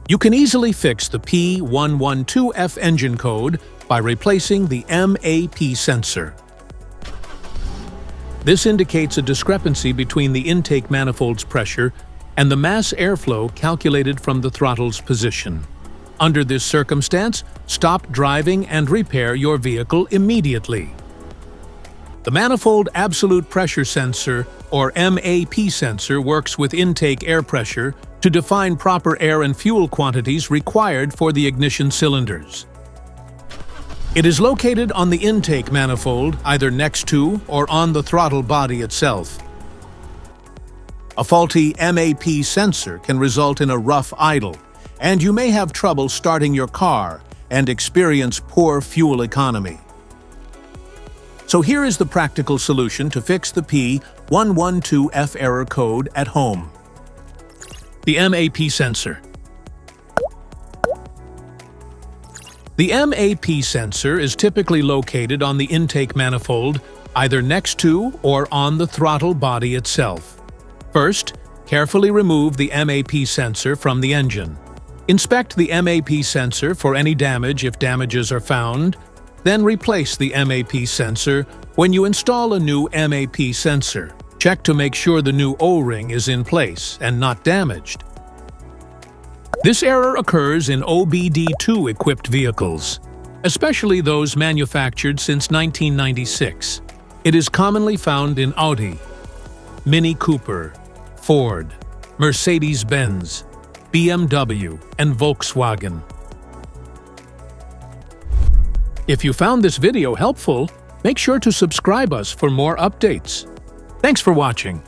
You can easily fix the P112F engine code by replacing the MAP sensor. This indicates a discrepancy between the intake manifold's pressure and the mass airflow calculated from the throttle's position. Under this circumstance, stop driving and repair your vehicle immediately. The manifold absolute pressure sensor, or MAP sensor, works with intake air pressure to define proper air and fuel quantities required for the ignition cylinders. It is located on the intake manifold, either next to or on the throttle body itself. A faulty MAP sensor can result in a rough idle, and you may have trouble starting your car and experience poor fuel economy. So here is the practical solution to fix the P112F error code at home. The MAP sensor. The MAP sensor is typically located on the intake manifold, either next to or on the throttle body itself. First, carefully remove the MAP sensor from the engine. Inspect the MAP sensor for any damage if damages are found. Then replace the MAP sensor when you install a new MAP sensor. Check to make sure the new O-ring is in place and not damaged. This error occurs in OBD2 equipped vehicles, especially those manufactured since 1996. It is commonly found in Audi, Mini Cooper, Ford, Mercedes-Benz, BMW, and Volkswagen. If you found this video helpful, make sure to subscribe us for more updates. Thanks for watching.